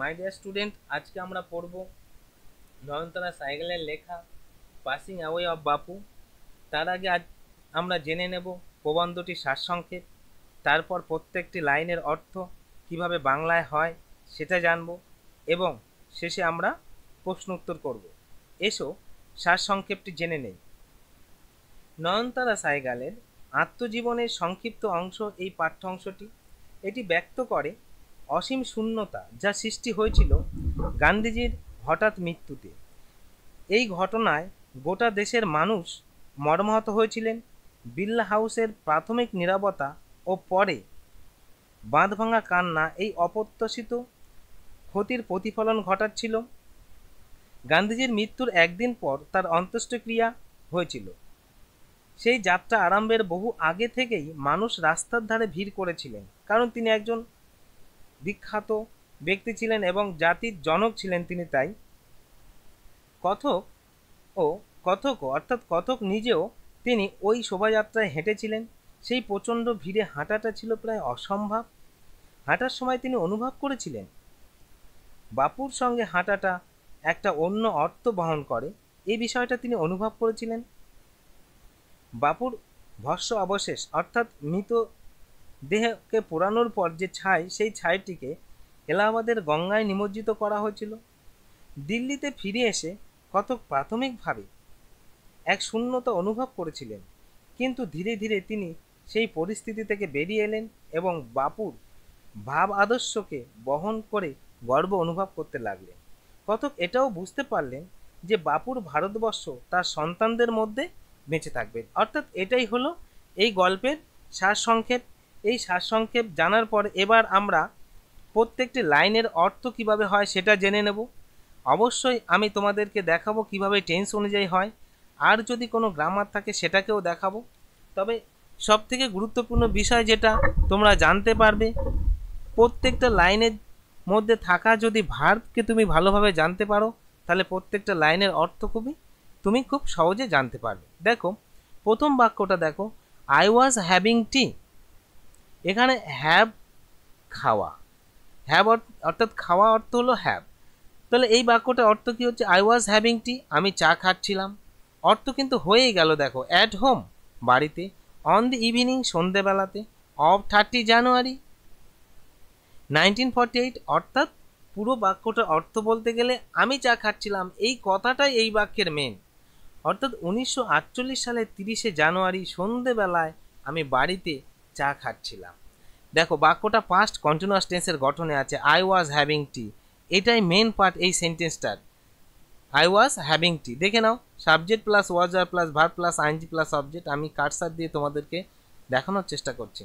My dear student, আজকে আমরা পড়ব নয়নতারা সাইকেলের লেখা পাসিং অ্যাওয়ে অফ বাপু। তার আগে আজ আমরা জেনে নেব প্রবন্ধটির সারসংক্ষেপ, তারপর প্রত্যেকটি লাইনের অর্থ কিভাবে বাংলায় হয় সেটা জানব এবং শেষে আমরা প্রশ্ন উত্তর করব। এসো সারসংক্ষেপটি জেনে নেই। নয়নতারা সাইকেলের আত্মজীবনের সংক্ষিপ্ত অংশ এই পাঠ্য অংশটি। এটি ব্যক্ত করে অসীম শূন্যতা যা সৃষ্টি হয়েছিল গান্ধীজির হঠাৎ মৃত্যুতে। এই ঘটনায় গোটা দেশের মানুষ মর্মাহত হয়েছিলেন। বিড়লা হাউসের প্রাথমিক নীরবতা ও পরে বাঁধভাঙা কান্না এই অপ্রত্যাশিত ক্ষতির প্রতিফলন ঘটাচ্ছিল। গান্ধীজির মৃত্যুর একদিন পর তার অন্ত্যেষ্টিক্রিয়া হয়েছিল। সেই যাত্রা আরম্ভের বহু আগে থেকেই মানুষ রাস্তার ধারে ভিড় করেছিলেন, কারণ তিনি একজন বিখ্যাত ব্যক্তি ছিলেন এবং জাতির জনক ছিলেন তিনি। তাই কথক নিজেও তিনি ওই শোভাযাত্রায় হেঁটেছিলেন। সেই প্রচণ্ড ভিড়ে হাঁটাটা ছিল প্রায় অসম্ভব। হাঁটার সময় তিনি অনুভব করেছিলেন বাপুর সঙ্গে হাঁটাটা একটা অন্য অর্থ বহন করে। এই বিষয়টা তিনি অনুভব করেছিলেন। বাপুর ভস্ম অবশেষ অর্থাৎ মৃত দেহকে পোড়ানোর পর যে ছাই, সেই ছাইটিকে এলাহাবাদের গঙ্গায় নিমজ্জিত করা হয়েছিল। দিল্লিতে ফিরে এসে কথক প্রাথমিকভাবে এক শূন্যতা অনুভব করেছিলেন, কিন্তু ধীরে ধীরে তিনি সেই পরিস্থিতি থেকে বেরিয়ে এলেন এবং বাপুর ভাব আদর্শকে বহন করে গর্ব অনুভব করতে লাগলেন। কথক এটাও বুঝতে পারলেন যে বাপুর ভারতবর্ষ তার সন্তানদের মধ্যে বেঁচে থাকবে। অর্থাৎ এটাই হলো এই গল্পের সারসংক্ষেপ। এই সারসংক্ষেপ জানার পর এবার আমরা প্রত্যেকটি লাইনের অর্থ কিভাবে হয় সেটা জেনে নেব। অবশ্যই আমি তোমাদেরকে দেখাবো কিভাবে টেন্স অনুযায়ী হয়, আর যদি কোনো গ্রামার থাকে সেটাকেও দেখাবো। তবে সবথেকে গুরুত্বপূর্ণ বিষয় যেটা তোমরা জানতে পারবে, প্রত্যেকটা লাইনের মধ্যে থাকা যদি ভার্বকে তুমি ভালোভাবে জানতে পারো, তাহলে প্রত্যেকটা লাইনের অর্থ তুমি খুব সহজে জানতে পারবে। দেখো প্রথম বাক্যটা দেখো, আই ওয়াজ হ্যাভিং টি। এখানে হ্যাভ খাওয়া, হ্যাভ অর্থাৎ খাওয়া অর্থ হলো হ্যাভ। তাহলে এই বাক্যটার অর্থ কি হচ্ছে? আই ওয়াজ হ্যাভিং টি, আমি চা খাচ্ছিলাম। অর্থ কিন্তু হয়েই গেল। দেখো, অ্যাট হোম বাড়িতে, অন দি ইভিনিং সন্ধেবেলাতে, অফ 30 জানুয়ারি 1948। অর্থাৎ পুরো বাক্যটার অর্থ বলতে গেলে আমি চা খাচ্ছিলাম এই কথাটাই এই বাক্যের মেন। অর্থাৎ 1948 সালের 30শে জানুয়ারি সন্ধেবেলায় আমি বাড়িতে চা খাচ্ছিলাম। দেখো বাক্যটা পাস্ট কন্টিনিউয়াস টেন্সের গঠনে আছে। আই ওয়াজ হ্যাভিং টি, এটাই মেন পার্ট এই সেন্টেন্সটার। আই ওয়াজ হ্যাভিং টি, দেখে নাও, সাবজেক্ট প্লাস ওয়াজ আর plus verb plus ING plus object. আমি কার্সার দিয়ে তোমাদেরকে দেখানোর চেষ্টা করছি।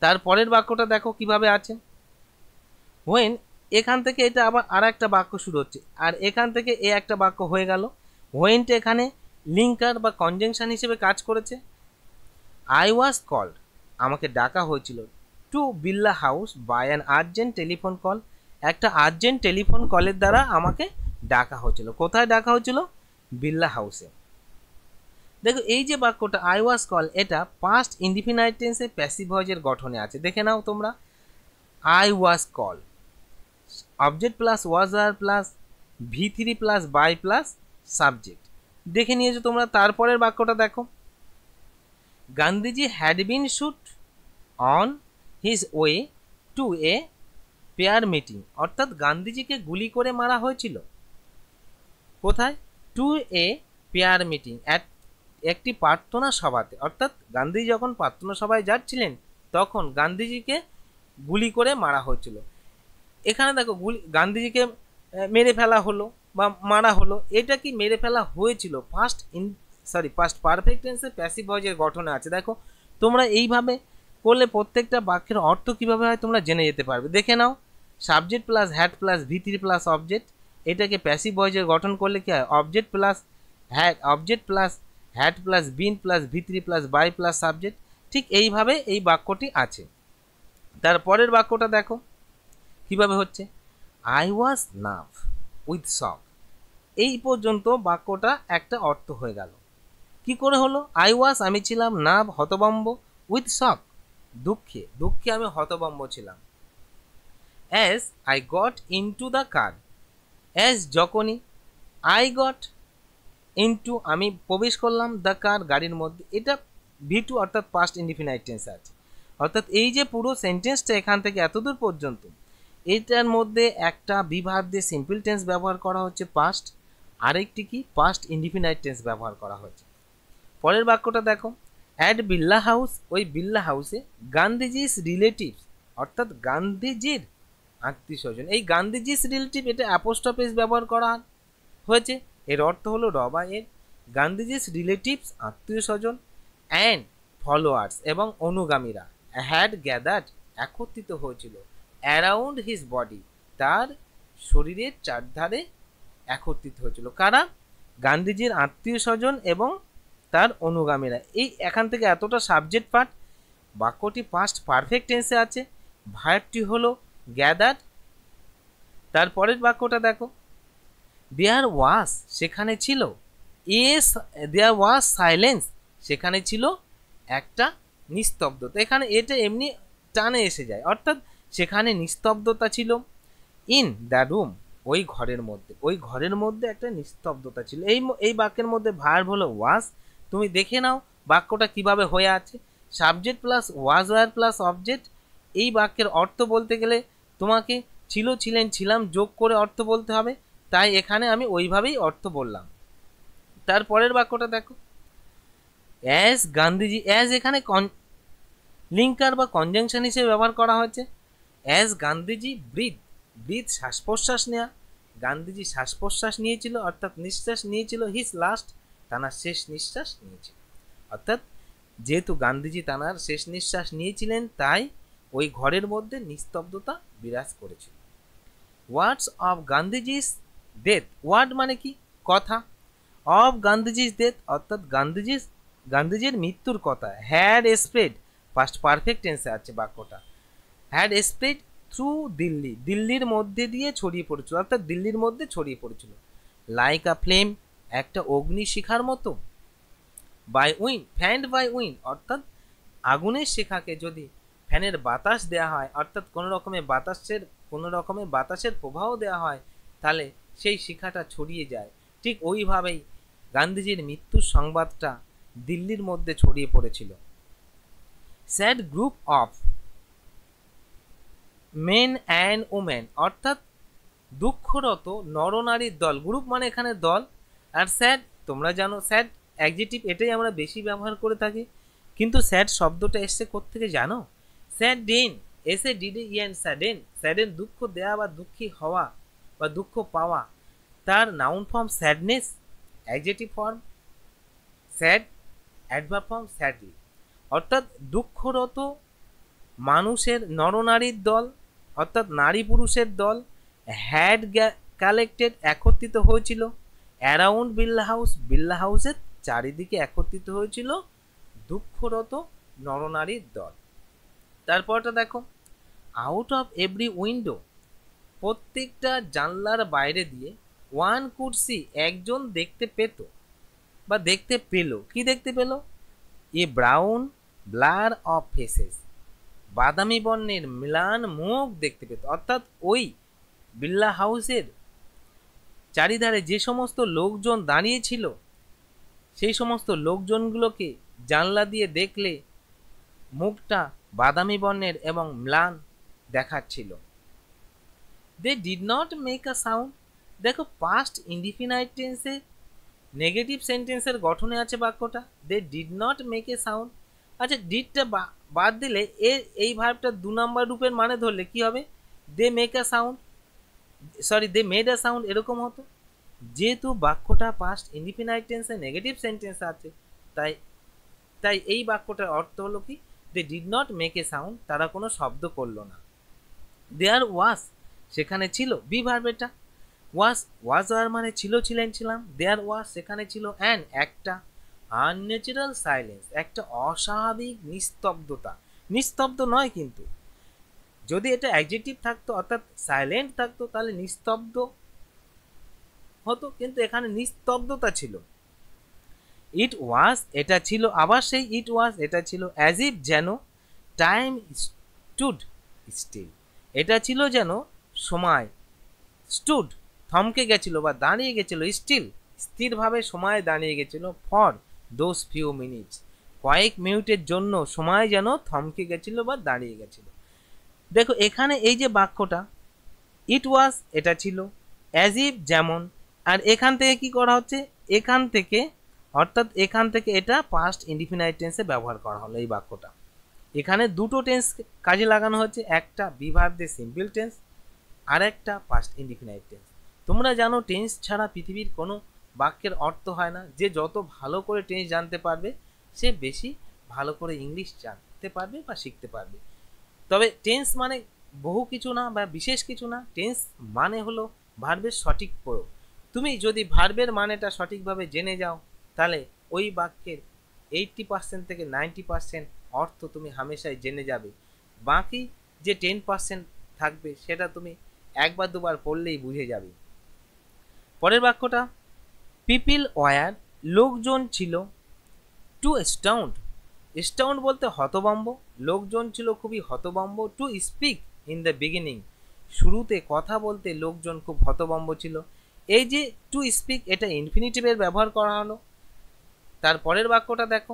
তারপরের বাক্যটা দেখো কিভাবে আছে। হোয়েন, এখান থেকে এটা আবার আর একটা বাক্য শুরু হচ্ছে, আর এখান থেকে এ একটা বাক্য হয়ে গেল। হোয়েনটা এখানে লিঙ্কার বা কনজাংশন হিসেবে কাজ করেছে। আই ওয়াজ কল্ড, আমাকে ডাকা হয়েছিল, to Birla house by an urgent telephone call, একটা আর্জেন্ট টেলিফোন কলের দ্বারা আমাকে ডাকা হয়েছিল। কোথায় ডাকা হয়েছিল? বিড়লা হাউসে। দেখো এই যে বাক্যটা আই ওয়াজ কল, এটা পাস্ট ইনডিফিনাইট টেন্সে প্যাসিভ ভয়েসের গঠনে আছে। দেখে নাও তোমরা, I was call, object plus was আর plus V3 plus by plus subject. দেখে নিয়েছো তোমরা। তারপরের বাক্যটা দেখো, Gandhiji had been shoot on his way to a prayer meeting. অর্থাৎ গান্ধীজিকে গুলি করে মারা হয়েছিল। কোথায়? টু এ পেয়ার মিটিং, একটি প্রার্থনা সভাতে। অর্থাৎ গান্ধীজি যখন প্রার্থনা সভায় যাচ্ছিলেন তখন গান্ধীজিকে গুলি করে মারা হয়েছিল। এখানে দেখো গান্ধীজিকে মেরে ফেলা হলো বা মারা হলো, এটা কি মেরে ফেলা হয়েছিল পাস্ট পারফেক্ট টেন্সে প্যাসিভ ভয়েসের গঠনে আছে। দেখো তোমরা এইভাবে করলে প্রত্যেকটা বাক্যের অর্থ কিভাবে হয় তোমরা জেনে যেতে পারবে। দেখে নাও, subject plus had plus V3 plus object, এটাকে প্যাসিভ ভয়েসের গঠন করলে কি হয়? Object plus had plus been plus V3 plus by plus subject. ঠিক এইভাবে এই বাক্যটি আছে। তারপরের বাক্যটা দেখো কিভাবে হচ্ছে, আই ওয়াজ নাভ উইথ শক। এই পর্যন্ত বাক্যটা একটা অর্থ হয়ে গেল। কি করে হলো? আই ওয়াজ আমি ছিলাম, নাভ হতভম্ব, উইথ শক দুঃখে আমি হতভম্ব ছিলাম। As I got into the car, as যখনই, আই গট ইনটু আমি প্রবেশ করলাম, দ্য কার গাড়ির মধ্যে, এটা ভি2 অর্থাৎ পাস্ট ইনডিফিনাইট টেন্স আছে। অর্থাৎ এই যে পুরো সেন্টেন্সটা এখান থেকে এতদূর পর্যন্ত, এটার মধ্যে একটা বি ভার্ব দিয়ে সিম্পল টেন্স ব্যবহার করা হচ্ছে পাস্ট, আরেকটি কি পাস্ট ইনডিফিনাইট টেন্স ব্যবহার করা হচ্ছে। পরের বাক্যটা দেখো, অ্যাট বিল্লা হাউস, ওই বিল্লা হাউসে গান্ধীজিস রিলেটিভস, অর্থাৎ গান্ধীজির আত্মীয় স্বজন। এই গান্ধীজিস রিলেটিভ এটা অ্যাপোস্ট্রফি ব্যবহার করা হয়েছে, এর অর্থ হলো রবা এর গান্ধীজিস রিলেটিভস আত্মীয় স্বজন অ্যান্ড ফলোয়ার্স এবং অনুগামীরা হ্যাড গ্যাদার্ড একত্রিত হয়েছিল অ্যারাউন্ড হিজ বডি, তার শরীরের চারধারে একত্রিত হয়েছিল। কারা? গান্ধীজির আত্মীয় স্বজন এবং তার অনুগামীরা। এই এখান থেকে এতটা সাবজেক্ট পার্ট, বাক্যটি পাস্ট পারফেক্ট টেন্সে আছে, ভার্বটি হলো গ্যাদার্ড। তারপরের বাক্যটা দেখো, দেয়ার ওয়াজ সেখানে ছিল, এস দেয়ার ওয়াজ সাইলেন্স সেখানে ছিল একটা নিস্তব্ধতা। এখানে এটা এমনি টানে এসে যায়, অর্থাৎ সেখানে নিস্তব্ধতা ছিল। ইন দ্য রুম ওই ঘরের মধ্যে, ওই ঘরের মধ্যে একটা নিস্তব্ধতা ছিল। এই বাক্যের মধ্যে ভার্ব হলো ওয়াজ। তুমি দেখে নাও বাক্যটা কিভাবে হয়ে আছে, subject plus was were plus object. এই বাক্যের অর্থ বলতে গেলে তোমাকে ছিল, ছিলেন, ছিলাম যোগ করে অর্থ বলতে হবে, তাই এখানে আমি ওইভাবেই অর্থ বললাম। তারপরের বাক্যটা দেখো, অ্যাজ গান্ধীজি, অ্যাজ এখানে লিঙ্কার বা কনজাংশন হিসেবে ব্যবহার করা হয়েছে। অ্যাজ গান্ধীজি ব্রিথ, ব্রিথ শ্বাস প্রশ্বাস নেওয়া, গান্ধীজি শ্বাস প্রশ্বাস নিয়েছিল অর্থাৎ নিঃশ্বাস নিয়েছিল, হিজ লাস্ট তানার শেষ নিঃশ্বাস নিয়েছিল। অর্থাৎ যেহেতু গান্ধীজি তানার শেষ নিঃশ্বাস নিয়েছিলেন, তাই ওই ঘরের মধ্যে নিস্তব্ধতা বিরাজ করেছিল। Words of Gandhiji's death, word মানে কি? কথা। অফ গান্ধীজিস ডেথ অর্থাৎ গান্ধীজির মৃত্যুর কথা। হ্যাড স্প্রেড পাস্ট পারফেক্ট টেন্সে আছে বাক্যটা, হ্যাড স্প্রেড থ্রু দিল্লি, দিল্লির মধ্যে দিয়ে ছড়িয়ে পড়েছিল, অর্থাৎ দিল্লির মধ্যে ছড়িয়ে পড়েছিল। লাইক আ ফ্লেম একটা অগ্নিশিখার মতো। বাই উইন্ড, ফ্যান্ড বাই উইন্ড অর্থাৎ আগুনের শিখাকে যদি ফ্যানের বাতাস দেওয়া হয়, অর্থাৎ কোনো রকমের বাতাসের প্রবাহ দেওয়া হয়, তাহলে সেই শিখাটা ছড়িয়ে যায়। ঠিক ওইভাবেই গান্ধীজির মৃত্যুর সংবাদটা দিল্লির মধ্যে ছড়িয়ে পড়েছিল। Sad group of men and women অর্থাৎ দুঃখরত নরনারীর দল, গ্রুপ মানে এখানে দল। আর স্যাড তোমরা জানো স্যাড অ্যাডজেক্টিভ, এটাই আমরা বেশি ব্যবহার করে থাকি, কিন্তু স্যাড শব্দটা এসছে কোত্থেকে জানো? স্যাডেন, এসে ডিডি ইয়েন স্যাডেন, স্যাডেন দুঃখ দেওয়া বা দুঃখী হওয়া বা দুঃখ পাওয়া, তার noun form sadness, adjective form sad, adverb form sadly. অর্থাৎ দুঃখরত মানুষের নরনারীর দল অর্থাৎ নারী পুরুষের দল হ্যাড কালেক্টেড একত্রিত হয়েছিল অ্যারাউন্ড বিল্লা হাউস, বিল্লা হাউসের চারিদিকে একত্রিত হয়েছিল দুঃখরত নরনারীর দল। তারপরটা দেখো, আউট অফ এভরি উইন্ডো প্রত্যেকটা জানলার বাইরে দিয়ে, ওয়ান কুড সি একজন দেখতে পেত বা দেখতে পেল, কি দেখতে পেল? A brown blur of faces, বাদামি বর্ণের ম্লান মুখ দেখতে পেত। অর্থাৎ ওই বিল্লা হাউসের চারিধারে যে সমস্ত লোকজন দাঁড়িয়েছিল, সেই সমস্ত লোকজনগুলোকে জানলা দিয়ে দেখলে মুখটা বাদামি বর্ণের এবং ম্লান দেখাচ্ছিল। They did not make a sound, দেখো পাস্ট ইনডিফিনাইট টেন্সে নেগেটিভ সেন্টেন্সের গঠনে আছে বাক্যটা, they did not make a sound. আচ্ছা, ডিডটা বাদ দিলে এই ভার্বটা 2 নম্বর রূপের মানে ধরলে কি হবে? They make a sound, sorry they made a sound এরকম হতো। যেহেতু বাক্যটা পাস্ট ইনডিফিনাইট টেন্সে নেগেটিভ সেন্টেন্স আছে, তাই এই বাক্যটার অর্থ হলো কি? They did not make a sound, তারা কোনো শব্দ করলো না। দেয়ার ওয়াজ সেখানে ছিল, বি ভার্ব এটা। ওয়াজ আর মানে ছিল, ছিলেন, ছিলাম। দেয়ার ওয়াজ সেখানে ছিল অ্যান একটা, আনন্যাচারাল সাইলেন্স একটা অস্বাভাবিক নিস্তব্ধতা, নিস্তব্ধ নয় কিন্তু, যদি এটা অ্যাডজেক্টিভ থাকতো অর্থাৎ সাইলেন্ট থাকতো তাহলে নিস্তব্ধ হতো, কিন্তু এখানে নিস্তব্ধতা ছিল। ইট ওয়াজ এটা ছিল, আবার সেই ইট ওয়াজ এটা ছিল, অ্যাজ ইফ যেন, টাইম স্টুড স্টিল এটা ছিল যেন সময়, স্টুড থমকে গেছিল বা দাঁড়িয়ে গেছিল, স্টিল স্থিরভাবে সময় দাঁড়িয়ে গেছিল, ফর দোজ ফিউ মিনিটস কয়েক মিনিটের জন্য সময় যেন থমকে গেছিল বা দাঁড়িয়ে গেছিল। দেখো এখানে এই যে বাক্যটা, ইট ওয়াজ এটা ছিল, অ্যাজ ইফ যেমন, আর এখান থেকে কি করা হচ্ছে, এখান থেকে অর্থাৎ এখান থেকে এটা পাস্ট ইনডিফিনাইট টেন্সে ব্যবহার করা হলো এই বাক্যটা। এখানে দুটো টেন্স কাজে লাগানো হচ্ছে, একটা বিভার্বে সিম্পল টেন্স আর একটা পাস্ট ইনডিফিনাইট টেন্স। তোমরা জানো টেন্স ছাড়া পৃথিবীর কোনো বাক্যের অর্থ হয় না। যে যত ভালো করে টেন্স জানতে পারবে সে বেশি ভালো করে ইংলিশ জানতে পারবে বা শিখতে পারবে। তবে টেন্স মানে বহু কিছু না বা বিশেষ কিছু না, টেন্স মানে হলো ভার্বের সঠিক প্রয়োগ। তুমি যদি ভার্বের মানেটা সঠিকভাবে জেনে যাও তাহলে ওই বাক্যের 80% থেকে 90% অর্থ তুমি হামেশাই জেনে যাবে। বাকি যে 10% থাকবে সেটা তুমি একবার দুবার পড়লেই বুঝে যাবে। পরের বাক্যটা, পিপিল ওয়ার লোকজন ছিল, টু স্টাউন্ড, স্টাউন্ড বলতে হতভম্ব, লোকজন ছিল খুবই হতভম্ব, to speak in the beginning, শুরুতে কথা বলতে লোকজন খুব হতভম্ব ছিল। এই যে টু স্পিক এটা ইনফিনিটিভের ব্যবহার করা হলো। তারপরের বাক্যটা দেখো,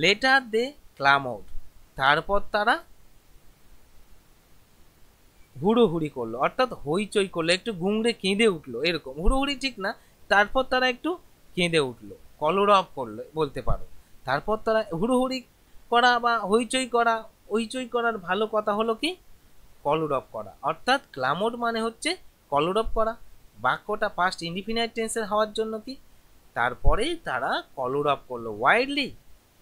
লেটার দে ক্লাম আউট, তারপর তারা হুড়োহুড়ি করলো অর্থাৎ হইচই করলো, একটু গুংড়ে কেঁদে উঠলো, এরকম হুড়োহুড়ি ঠিক না, তারপর তারা একটু কেঁদে উঠলো, কলরব করলো বলতে পারো। তারপর তারা হুড়োহুড়ি করা বা হইচই করা, হইচই করার ভালো কথা হলো কি কলরব করা, অর্থাৎ ক্লামোড মানে হচ্ছে কলরব করা। বাক্যটা পাস্ট ইনডিফিনাইট টেন্সের হওয়ার জন্য কি তারপরেই তারা কলরব করলো, ওয়াইল্ডলি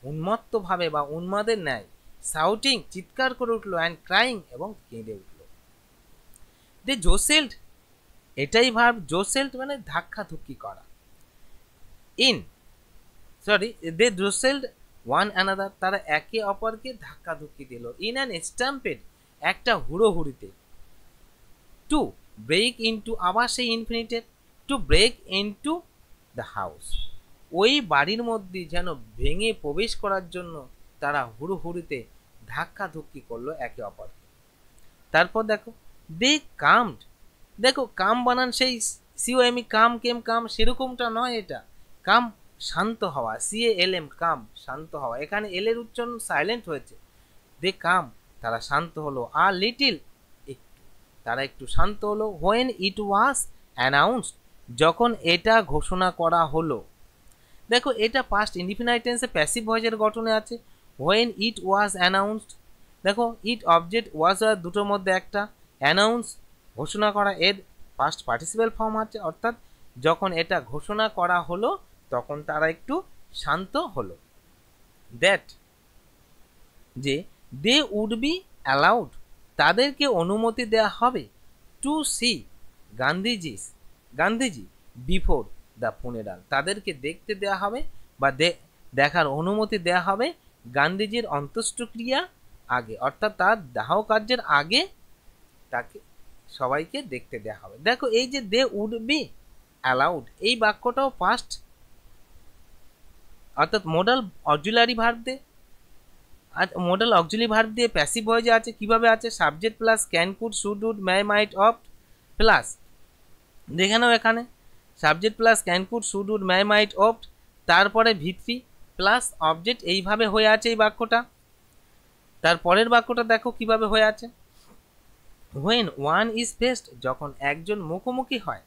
উন্মত্তভাবে বা উন্মাদের ন্যায়, শাউটিং চিৎকার করে উঠলো, অ্যান্ড ক্রাইং এবং কেঁদে উঠলো। দে জোসেল্ড এটাই ভার্ব, জোসেল্ড মানে ধাক্কা ধুক্কি করা। ইন দে জোসেল্ড ওয়ান অ্যানাদার, তারা একে অপরকে ধাক্কা ধুক্কি দিল। ইন অ্যান স্ট্যাম্পেড একটা হুড়োহুড়িতে। টু ব্রেক ইনটু আবার সেই infinitive, to break into the house, ওই বাড়ির মধ্যে যেন ভেঙে প্রবেশ করার জন্য তারা হুড়োহুড়িতে ধাক্কা ধুক্কি করলো একে অপরকে। তারপর দেখো, দে কামড, দেখো কাম বানান সেই সিওএমই কাম কেম কাম সেরকমটা নয়, এটা কাম শান্ত হওয়া, CALM কাম শান্ত হওয়া, এখানে এল এর উচ্চারণ সাইলেন্ট হয়েছে। দে কাম তারা শান্ত হলো, আর লিটিল একটু, তারা একটু শান্ত হলো। হোয়েন ইট ওয়াজ অ্যানাউন্সড যখন এটা ঘোষণা করা হলো। দেখো এটা পাস্ট ইনডিফিনাইট টেন্সে প্যাসিভ ভয়েসের গঠনে আছে। হোয়েন ইট ওয়াজ অ্যানাউন্সড, দেখো ইট অবজেক্ট ওয়াজ আর দুটোর মধ্যে একটা, অ্যানাউন্স ঘোষণা করা, এর পাস্ট পার্টিসিপেল ফর্ম আছে, অর্থাৎ যখন এটা ঘোষণা করা হলো তখন তারা একটু শান্ত হলো। দ্যাট যে দে উড বি অ্যালাউড তাদেরকে অনুমতি দেওয়া হবে, to see Gandhiji before the funeral, তাদেরকে দেখতে দেওয়া হবে বা দেখার অনুমতি দেওয়া হবে গান্ধীজির অন্ত্যেষ্টিক্রিয়া আগে, অর্থাৎ তার দাহ কার্যের আগে তাকে সবাইকে দেখতে দেওয়া হবে। দেখো এই যে দে উড বি অ্যালাউড এই বাক্যটাও পাস্ট, অর্থাৎ মোডাল অক্সিলারি ভার্ব দিয়ে, আর মোডাল অক্সিলারি ভার্ব দিয়ে প্যাসিভ ভয়েসে আছে। কিভাবে আছে, subject plus can could should would may might ought plus, দেখে নাও এখানে subject plus can could should would may might ought, তারপরে ভিত্তি প্লাস অবজেক্ট, এইভাবে হয়ে আছে এই বাক্যটা। তারপরের বাক্যটা দেখো কিভাবে হয়ে আছে, হোয়েন ওয়ান ইজ ফেসড যখন একজন মুখোমুখি হয়,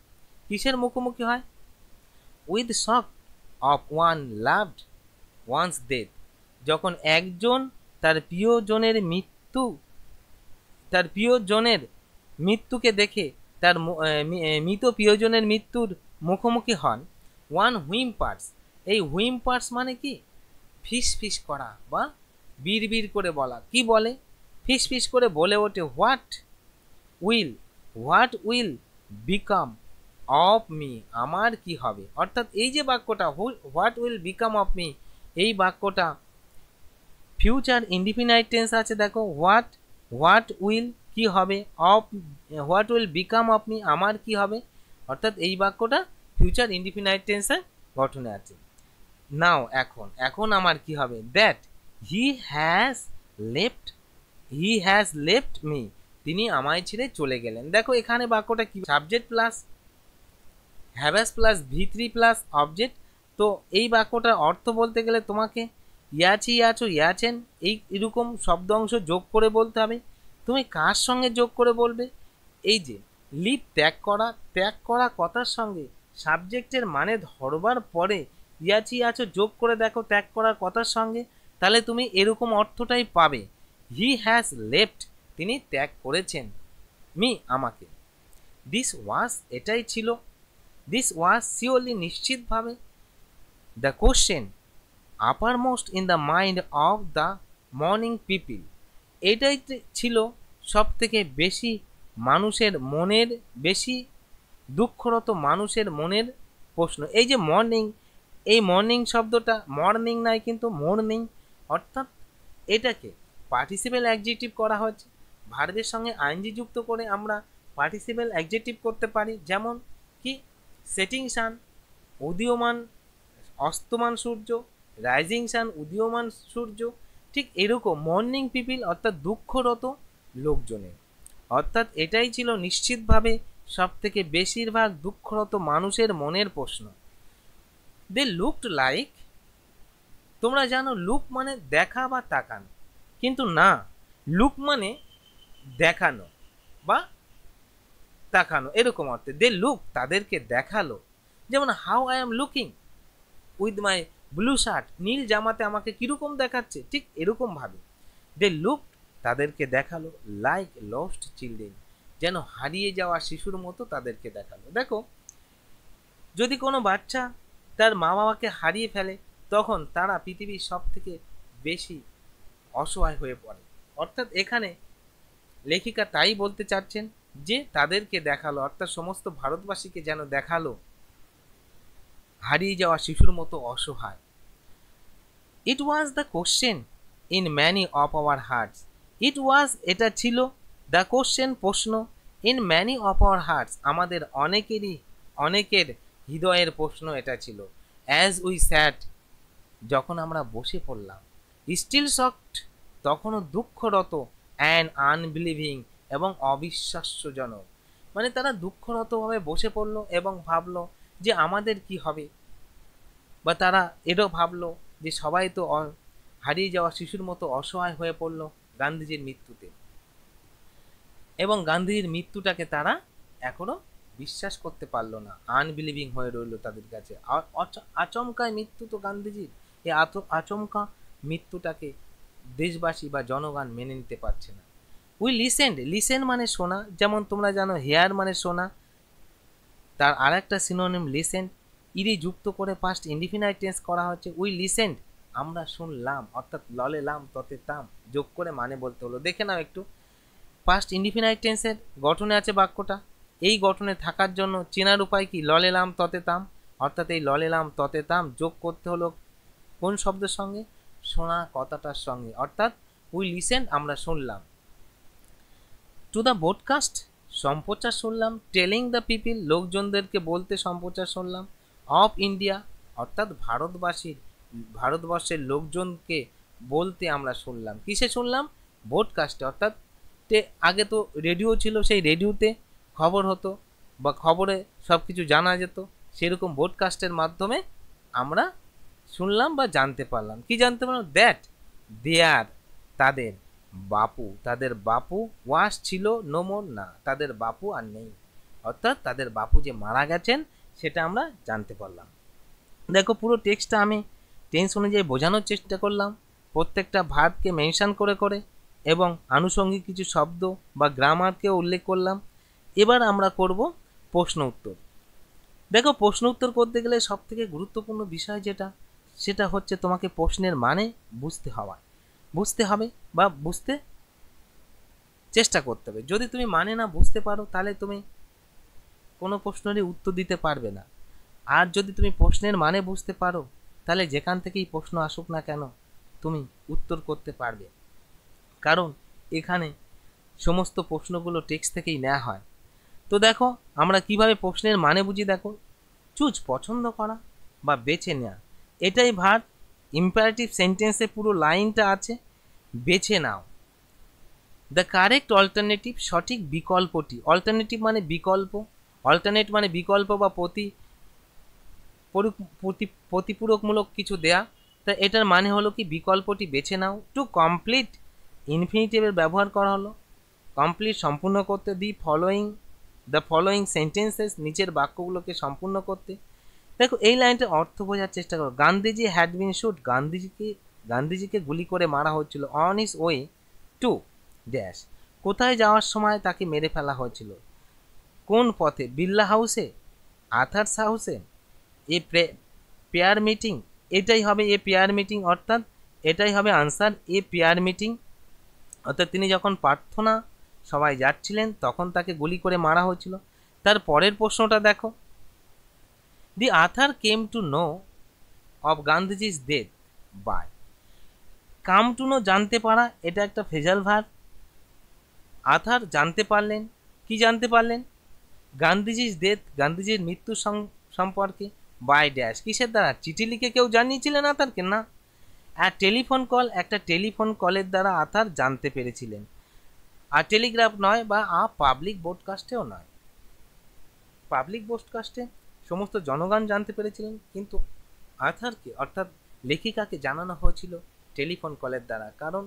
কিসের মুখোমুখি হয়, with shock of one loved one's death, যখন একজন তার প্রিয়জনের মৃত্যুকে দেখে তার মৃত প্রিয়জনের মৃত্যুর মুখোমুখি হন। ওয়ান হুইম্পার্স, এই হুইম্পার্স মানে কি ফিস ফিস করা বা বিড়বিড় করে বলা, কি বলে ফিস ফিস করে বলে ওঠে, what will become of me, আমার কি হবে, অর্থাৎ এই যে বাক্যটা what will become of me, এই বাক্যটা ফিউচার ইনডিফিনাইট টেন্স আছে। দেখো হোয়াট উইল কি হবে, what will become of me আমার কি হবে, অর্থাৎ এই বাক্যটা ফিউচার ইনডিফিনাইট টেন্সের গঠনে আছে। নাও এখন আমার কি হবে, that he has left me, তিনি আমায় ছেড়ে চলে গেলেন। দেখো এখানে বাক্যটা কি, subject plus হ্যাভাস plus V3 plus object. তো এই বাক্যটার অর্থ বলতে গেলে তোমাকে ইয়াছি, ইয়াছো, ইয়াছেন এই এরকম শব্দ অংশ যোগ করে বলতে হবে। তুমি কার সঙ্গে যোগ করে বলবে? এই যে লিভ ত্যাগ করা কথার সঙ্গে সাবজেক্টের মানে ধরবার পরে ইয়াছি ইয়াছো যোগ করে দেখো ত্যাগ করার কথার সঙ্গে, তাহলে তুমি এরকম অর্থটাই পাবে, হি হ্যাজ লেফট, তিনি ত্যাগ করেছেন, মি আমাকে। দিস ওয়াজ এটাই ছিল, দিস ওয়াজ সিওরলি নিশ্চিতভাবে, the question uppermost in the mind of the morning people, এটাই ছিল সব থেকে বেশি মানুষের মনের, বেশি দুঃখরত মানুষের মনের প্রশ্ন। এই যে মর্নিং, এই মর্নিং শব্দটা মর্নিং নয় কিন্তু মর্নিং, অর্থাৎ এটাকে পার্টিসিপেল অ্যাডজেক্টিভ করা হচ্ছে, ভার্বের সঙ্গে আইএনজি যুক্ত করে আমরা পার্টিসিপেল অ্যাডজেক্টিভ করতে পারি। যেমন কি, সেটিং সান উদীয়মান অস্তমান সূর্য, রাইজিং সান উদীয়মান সূর্য, ঠিক এরকম মর্নিং পিপিল অর্থাৎ দুঃখরত লোকজনের, অর্থাৎ এটাই ছিল নিশ্চিতভাবে সব থেকে বেশিরভাগ দুঃখরত মানুষের মনের প্রশ্ন। দে লুকড লাইক, তোমরা জানো লুক মানে দেখা বা তাকানো, কিন্তু না, লুক মানে দেখানো বা তাকানো এরকম অর্থে। দে লুক তাদেরকে দেখালো, যেমন how I am looking with my blue shirt, নীল জামাতে আমাকে কিরকম দেখাচ্ছে, ঠিক এরকম ভাবে দে লুক তাদেরকে দেখালো, লাইক লস্ট চিলড্রেন, যেন হারিয়ে যাওয়া শিশুর মতো তাদেরকে দেখালো। দেখো যদি কোনো বাচ্চা তার মা বাবাকে হারিয়ে ফেলে তখন তারা পৃথিবীর সব থেকে বেশি অসহায় হয়ে পড়ে, অর্থাৎ এখানে লেখিকা তাই বলতে চাচ্ছেন যে তাদেরকে দেখালো, অর্থাৎ সমস্ত ভারতবাসীকে যেন দেখালো হারিয়ে যাওয়া শিশুর মতো অসহায়। It was the question in many of our hearts, it was এটা ছিল, দ্য কোশ্চেন প্রশ্ন, in many of our hearts আমাদের অনেকের হৃদয়ের প্রশ্ন এটা ছিল, অ্যাজ উই স্যাট যখন আমরা বসে পড়লাম, স্টিল শকড তখনও দুঃখরত, অ্যান্ড আনবিলিভিং এবং অবিশ্বাস্যজনক, মানে তারা দুঃখরতভাবে বসে পড়লো এবং ভাবলো যে আমাদের কি হবে, বা তারা এটাও ভাবলো যে সবাই তো হারিয়ে যাওয়া শিশুর মতো অসহায় হয়ে পড়লো গান্ধীজির মৃত্যুতে, এবং গান্ধীজির মৃত্যুটাকে তারা এখনো বিশ্বাস করতে পারলো না, আনবিলিভিং হয়ে রইলো তাদের কাছে। আচমকায় মৃত্যু তো গান্ধীজির, এই আচমকা মৃত্যুটাকে দেশবাসী বা জনগণ মেনে নিতে পারছে না। উই লিসেন্ড, লিসেন মানে শোনা, যেমন তোমরা জানো হেয়ার মানে শোনা, তার আর একটা সিনোনিম লিসেন্ড, ইরি যুক্ত করে পাস্ট ইনডিফিনাইট টেন্স করা হচ্ছে। উই লিসেন্ড আমরা শুনলাম, অর্থাৎ ললে লাম ততে তাম যোগ করে মানে বলতে হলো। দেখে নাও একটু, পাস্ট ইনডিফিনাইট টেন্সের গঠনে আছে বাক্যটা, এই গঠনে থাকার জন্য চেনার উপায় কি, ললে লাম ততে তাম, অর্থাৎ এই ললে লাম ততে তাম যোগ করতে হলো কোন শব্দের সঙ্গে, শোনা কথাটার সঙ্গে, অর্থাৎ উই লিসেন্ড আমরা শুনলাম। টু দ্য ব্রডকাস্ট সম্প্রচার শুনলাম, টেলিং দ্য পিপল লোকজনদেরকে বলতে সম্প্রচার শুনলাম, অফ ইন্ডিয়া অর্থাৎ ভারতবর্ষের লোকজনকে বলতে আমরা শুনলাম, কিসে শুনলাম, ব্রডকাস্টে, অর্থাৎ আগে তো রেডিও ছিল, সেই রেডিওতে খবর হতো বা খবরে সব কিছু জানা যেত, সেরকম ব্রডকাস্টের মাধ্যমে আমরা শুনলাম বা জানতে পারলাম। কি জানতে পারলাম, দ্যাট দেয়ার তাদের বাপু ওয়াস ছিল, নো মোর না তাদের বাপু আর নেই, অর্থাৎ তাদের বাপু যে মারা গেছেন সেটা আমরা জানতে পারলাম। দেখো পুরো টেক্সটটা আমি টেন্স অনুযায়ী বোঝানোর চেষ্টা করলাম, প্রত্যেকটা ভার্বকে মেনশন করে করে, এবং আনুষঙ্গিক কিছু শব্দ বা গ্রামারকেও উল্লেখ করলাম। এবার আমরা করব প্রশ্ন উত্তর। দেখো প্রশ্ন উত্তর করতে গেলে সব থেকে গুরুত্বপূর্ণ বিষয় যেটা, সেটা হচ্ছে তোমাকে প্রশ্নের মানে বুঝতে হবে বা বুঝতে চেষ্টা করতে হবে। যদি তুমি মানে না বুঝতে পারো তাহলে তুমি কোনো প্রশ্নেরই উত্তর দিতে পারবে না, আর যদি তুমি প্রশ্নের মানে বুঝতে পারো তাহলে যেখান থেকেই প্রশ্ন আসুক না কেন তুমি উত্তর করতে পারবে, কারণ এখানে সমস্ত প্রশ্নগুলো টেক্সট থেকেই নেওয়া হয়। তো দেখো আমরা কিভাবে প্রশ্নের মানে বুঝি, দেখো চুজ পছন্দ করা বা বেছে নেওয়া, এটাই ভার্ব, ইম্পারেটিভ সেন্টেন্সে পুরো লাইনটা আছে, বেছে নাও, দ্য কারেক্ট অল্টারনেটিভ, সঠিক বিকল্পটি, অল্টারনেটিভ মানে বিকল্প, অল্টারনেট মানে বিকল্প বা প্রতিপূরকমূলক কিছু দেয়া। তা এটার মানে হলো কি বিকল্পটি বেছে নাও। টু কমপ্লিট ইনফিনিটিভের ব্যবহার করা হলো কমপ্লিট সম্পূর্ণ করতে, দ্য ফলোয়িং সেন্টেন্সেস নিচের বাক্যগুলোকে সম্পূর্ণ করতে। দেখো এই লাইনটার অর্থ বোঝার চেষ্টা করো। গান্ধীজি হ্যাড বিন শুট, গান্ধীজিকে গুলি করে মারা হচ্ছিল on his way to dash, কোথায় যাওয়ার সময় তাকে মেরে ফেলা হয়েছিল, কোন পথে, বিড়লা হাউসে, আথার্স হাউসে, এ পেয়ার মিটিং, এটাই হবে এ পেয়ার মিটিং, অর্থাৎ এটাই হবে আনসার, এ পেয়ার মিটিং। অর্থাৎ তিনি যখন প্রার্থনা সবাই যাচ্ছিলেন তখন তাকে গুলি করে মারা হয়েছিল। তার পরের প্রশ্নটা দেখো, the author came to know of Gandhiji's death by, come to know জানতে পারা, এটা একটা ফ্রেজাল ভার্ব। আথার জানতে পারলেন, কি জানতে পারলেন, গান্ধীজি's ডেথ, গান্ধীজির মৃত্যু সম্পর্কে, বাই ড্যাশ, কিসের দ্বারা, চিঠি লিখে কেউ জানিয়েছিলেন আথারকে না, আর টেলিফোন কল, একটা টেলিফোন কলের দ্বারা আথার জানতে পেরেছিলেন। আর টেলিগ্রাফ নয় বা পাবলিক ব্রডকাস্টেও নয়, পাবলিক ব্রডকাস্টে সমস্ত জনগণ জানতে পেরেছিলেন, কিন্তু আথারকে অর্থাৎ লেখিকাকে জানানো হয়েছিল টেলিফোন কলের দ্বারা, কারণ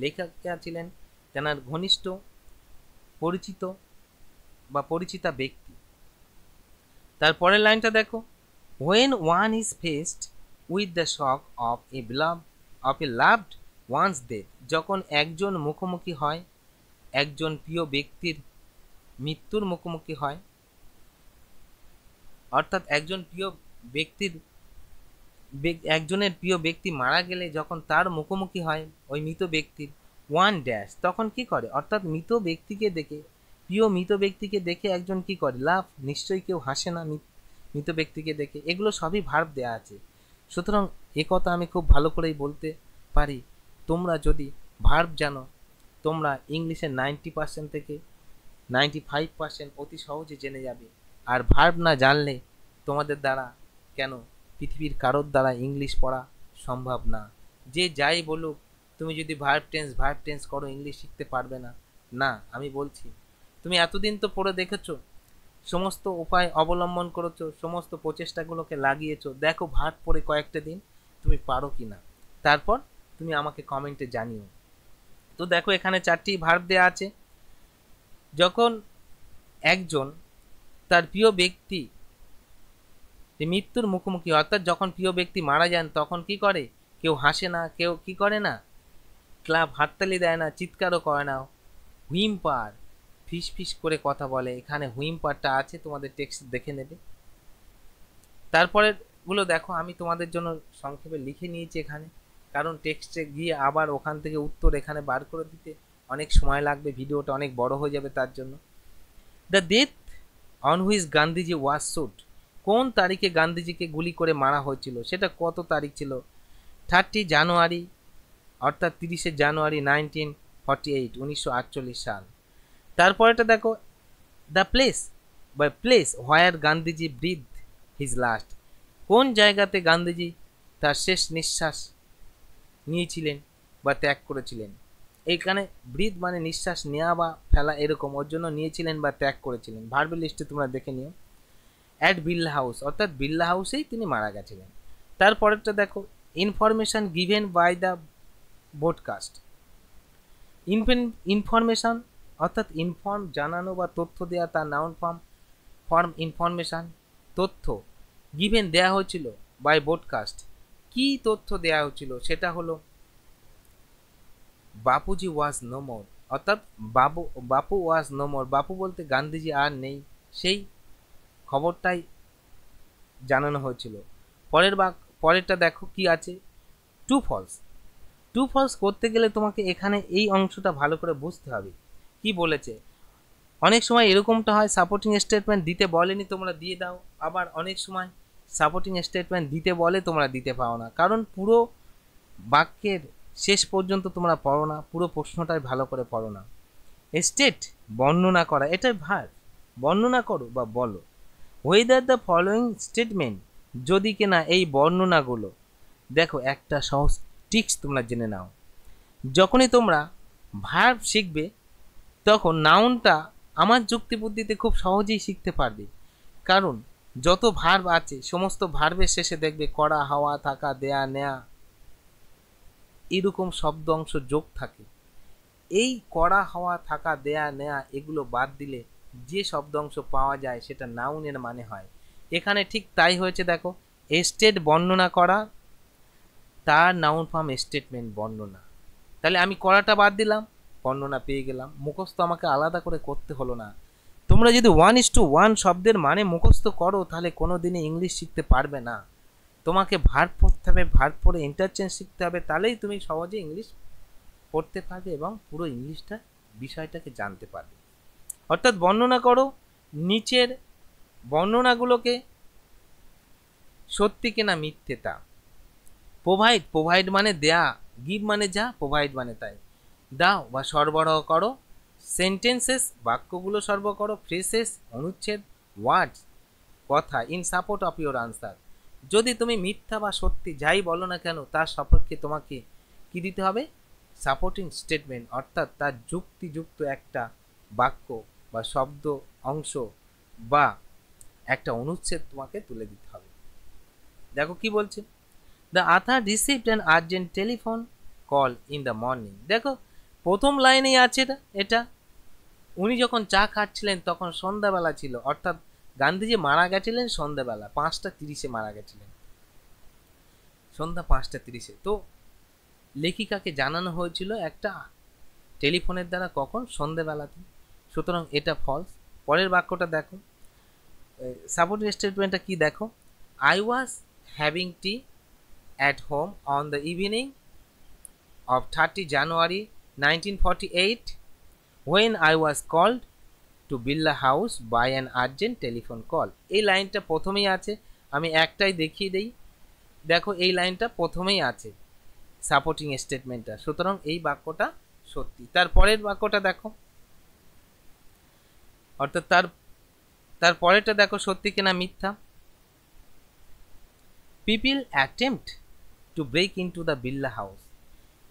লেখিকা ছিলেন তেনার ঘনিষ্ঠ পরিচিত বা পরিচিতা ব্যক্তি। তারপরের লাইনটা দেখো, when one is faced with the shock of a loved one's death, যখন একজন মুখোমুখি হয়, একজন প্রিয় ব্যক্তির মৃত্যুর মুখোমুখি হয়, অর্থাৎ একজনের প্রিয় ব্যক্তি মারা গেলে যখন তার মুখোমুখি হয় ওই মৃত ব্যক্তির, ওয়ান ড্যাশ, তখন কি করে, অর্থাৎ মৃত ব্যক্তিকে দেখে, প্রিয় মৃত ব্যক্তিকে দেখে একজন কি করে, লাভ, নিশ্চয়ই কেউ হাসে না মৃত ব্যক্তিকে দেখে। এগুলো সবই ভার্ব দেয়া আছে। সুতরাং এ কথা আমি খুব ভালো করেই বলতে পারি, তোমরা যদি ভার্ব জানো তোমরা ইংলিশের 90% থেকে 95% অতি সহজে জেনে যাবে। আর ভার্ব না জানলে তোমাদের দ্বারা, কেন পৃথিবীর কারোর দ্বারা ইংলিশ পড়া সম্ভব না। যে যাই বলুক, তুমি যদি ভার্ব টেন্স করো ইংলিশ শিখতে পারবে না। না, আমি বলছি, তুমি এতদিন তো পড়ে দেখেছো, সমস্ত উপায় অবলম্বন করেছো, সমস্ত প্রচেষ্টাগুলোকে লাগিয়েছো, দেখো ভার্ব পড়ে কয়েকটা দিন তুমি পারো কি না, তারপর তুমি আমাকে কমেন্টে জানিও। তো দেখো এখানে 4টি ভার্ব দেওয়া আছে। যখন একজন তার প্রিয় ব্যক্তি মৃত্যুর মুখোমুখি, অর্থাৎ যখন প্রিয় ব্যক্তি মারা যান তখন কি করে, কেউ হাসে না, কেউ কি করে না, ক্লাব হাততালি দেয় না, চিৎকারও করে না, হুইম্পার, ফিস ফিস করে কথা বলে। এখানে হুইম্পারটা আছে, তোমাদের টেক্সট দেখে নেবে। তারপরে গুলো দেখো আমি তোমাদের জন্য সংক্ষেপে লিখে নিয়েছি এখানে, কারণ টেক্সটে গিয়ে আবার ওখান থেকে উত্তর এখানে বার করে দিতে অনেক সময় লাগবে, ভিডিওটা অনেক বড় হয়ে যাবে তার জন্য। The death on which Gandhiji was shoot, কোন তারিখে গান্ধীজিকে গুলি করে মারা হয়েছিল, সেটা কত তারিখ ছিল, 30 জানুয়ারি, অর্থাৎ 30শে জানুয়ারি 1948 সাল। তারপরেটা দেখো, the place where Gandhiji breathe his last, কোন জায়গাতে গান্ধীজি তার শেষ নিঃশ্বাস নিয়েছিলেন বা ত্যাগ করেছিলেন। এইখানে ব্রিথ মানে নিঃশ্বাস নেওয়া বা ফেলা, এরকম, ওর জন্য নিয়েছিলেন বা ত্যাগ করেছিলেন। ভার্বের লিস্টে তোমরা দেখে নিও। অ্যাট বিড়লা হাউস, অর্থাৎ বিড়লা হাউসেই তিনি মারা গেছিলেন। তারপরেরটা দেখো, information given by the broadcast, information অর্থাৎ ইনফর্ম জানানো বা তথ্য দেওয়া, তার নাউন ফর্ম ইনফরমেশন, তথ্য, গিভেন দেয়া হয়েছিল, বাই ব্রডকাস্ট, কি তথ্য দেয়া হয়েছিল, সেটা হলো বাপুজি ওয়াজ নো মোর, অর্থাৎ বাপু ওয়াজ নো মোর, বাপু বলতে গান্ধীজি আর নেই, সেই খবরটাই জানানো হয়েছিল। পরেরটা দেখো কি আছে, ট্রু ফলস করতে গেলে তোমাকে এখানে এই অংশটা ভালো করে বুঝতে হবে। কি বলেছে, অনেক সময় এরকমটা হয় সাপোর্টিং স্টেটমেন্ট দিতে বলেনি তোমরা দিয়ে দাও, আবার অনেক সময় সাপোর্টিং স্টেটমেন্ট দিতে বলে তোমরা দিতে পারো না, কারণ পুরো বাক্যের শেষ পর্যন্ত তোমরা পড়ো না, পুরো প্রশ্নটাই ভালো করে পড়ো না। স্টেট বর্ণনা করা, এটাই ভার্ব, বর্ণনা করো বা বলো। whether the following statement, যদি কিনা এই বর্ণনাগুলো, দেখো একটা সহজ টিক্স তোমরা জেনে নাও, যখনই তোমরা ভার্ব শিখবে তখন নাউনটা আমার যুক্তি বুদ্ধিতে খুব সহজেই শিখতে পারবে। কারণ যত ভার্ব আছে সমস্ত ভার্বের শেষে দেখবে করা, হওয়া, থাকা, দেয়া, নেয়া এরকম শব্দ অংশ যোগ থাকে। এই করা, হওয়া, থাকা, দেয়া, নেয়া এগুলো বাদ দিলে যে শব্দ অংশ পাওয়া যায় সেটা নাউনের মানে হয়। এখানে ঠিক তাই হয়েছে। দেখো, স্টেট বর্ণনা করা, তার নাউন ফর্ম স্টেটমেন্ট বর্ণনা। তাহলে আমি করাটা বাদ দিলাম, বর্ণনা পেয়ে গেলাম। মুখস্থ আমাকে আলাদা করে করতে হলো না। তোমরা যদি 1:1 শব্দের মানে মুখস্থ করো তাহলে কোনো দিনই ইংলিশ শিখতে পারবে না। তোমাকে ভার্ব পড়তে হবে, ভার্ব পড়ে ইন্টারচেঞ্জ শিখতে হবে, তাহলেই তুমি সহজে ইংলিশ পড়তে পারবে এবং পুরো ইংলিশটা বিষয়টাকে জানতে পারবে। অর্থাৎ বর্ণনা করো, নিচের বর্ণনাগুলোকে সত্যি কিনা মিথ্যে তা। প্রোভাইড, প্রোভাইড মানে দেয়া, গিভ মানে যা, প্রোভাইড মানে তাই। দাও বা সরবরাহ করো। সেন্টেন্সেস, বাক্যগুলো সরবরাহ করো। ফ্রেসেস, অনুচ্ছেদ। ওয়ার্ডস, কথা। In support of your answer, যদি তুমি মিথ্যা বা সত্যি যাই বলো না কেন তার সপক্ষে তোমাকে কি দিতে হবে? সাপোর্টিং স্টেটমেন্ট, অর্থাৎ তার যুক্তিযুক্ত একটা বাক্য বা শব্দ অংশ বা একটা অনুচ্ছেদ তোমাকে তুলে দিতে হবে। দেখো কি বলছে, the author received an urgent telephone call in the morning. দেখো প্রথম লাইনেই আছে এটা উনি যখন চা খাচ্ছিলেন তখন সন্ধ্যাবেলা ছিল, অর্থাৎ গান্ধীজি মারা গেছিলেন সন্ধ্যাবেলা 5:30 মারা গেছিলেন, সন্ধ্যা 5:30। তো লেখিকাকে জানানো হয়েছিল একটা টেলিফোনের দ্বারা, কখন? সন্ধ্যাবেলাতে। সুতরাং এটা ফলস। পরের বাক্যটা দেখো, সাপোর্টিং স্টেটমেন্টটা কি দেখো, I was having T at home on the evening of 30 January 1948 when I was called to Birla House by an urgent telephone call। এই লাইনটা প্রথমেই আছে, আমি একটাই দেখিয়ে দেই। দেখো এই লাইনটা প্রথমেই আছে সাপোর্টিং স্টেটমেন্টটা, সুতরাং এই বাক্যটা সত্যি। তার পরের বাক্যটা দেখো, অর্থাৎ তার পরেরটা দেখো সত্যি কিনা মিথ্যা। People attempt to break into the Birla house.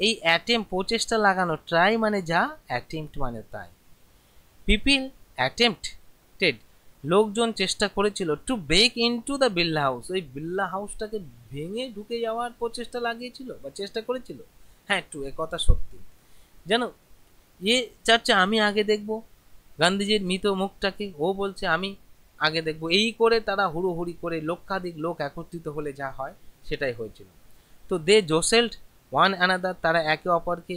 এই অ্যাটেম্প প্রচেষ্টা লাগানো, ট্রাই মানে যা, অ্যাটেম্পট মানে তাই। পিপল অ্যাটেম্পটেড, লোকজন চেষ্টা করেছিল, to break into the Birla house, ওই বিড়লা হাউসটাকে ভেঙে ঢুকে যাওয়ার প্রচেষ্টা লাগিয়েছিল বা চেষ্টা করেছিল। হ্যাঁ, টু, এ কথা সত্যি। জানো, এ চাচ্ছে আমি আগে দেখব গান্ধীজির মৃত মুখটাকে, ও বলছে আমি আগে দেখব। এই করে তারা হুড়োহুড়ি করে লক্ষাধিক লোক একত্রিত হলে যা হয় সেটাই হয়েছিল। তো দে জোসেল্ড ওয়ান অ্যানাদার, তারা একে অপরকে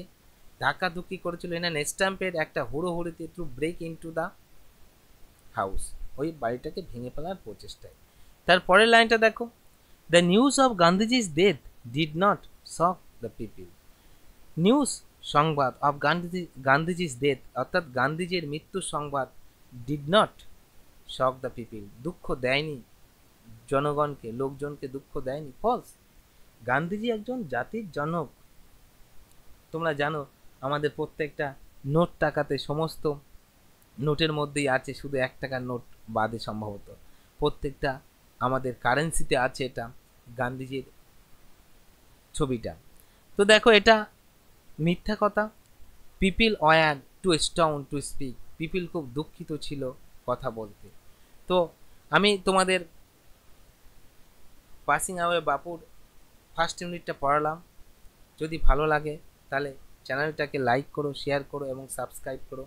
ধাক্কাধুক্কি করেছিল। এন স্ট্যাম্পেড, একটা হুড়োহুড়িতে, to break into the house, ওই বাড়িটাকে ভেঙে ফেলার প্রচেষ্টায়। তারপরের লাইনটা দেখো, the news of Gandhiji's death did not shock the people. News, সংবাদ, অফ গান্ধীজি's ডেথ, অর্থাৎ গান্ধীজির মৃত্যুর সংবাদ, did not shock the people, দুঃখ দেয়নি জনগণকে, লোকজনকে দুঃখ দেয়নি। ফলস। গান্ধীজি একজন জাতির জনক। তোমরা জানো আমাদের প্রত্যেকটা নোট টাকাতে সমস্ত নোটের মধ্যেই আছে, শুধু 1 টাকার নোট বাদে সম্ভবত প্রত্যেকটা আমাদের কারেন্সিতে আছে এটা গান্ধীজির ছবিটা। তো দেখো এটা মিথ্যা কথা। People were two stone to speak, people খুব দুঃখিত ছিল কথা বলতে। তো আমি তোমাদের পাসিং অ্যাওয়ে বাপুর ফার্স্ট ইউনিটটা পড়ালাম। যদি ভালো লাগে তাহলে চ্যানেলটাকে লাইক করো, শেয়ার করো এবং সাবস্ক্রাইব করো।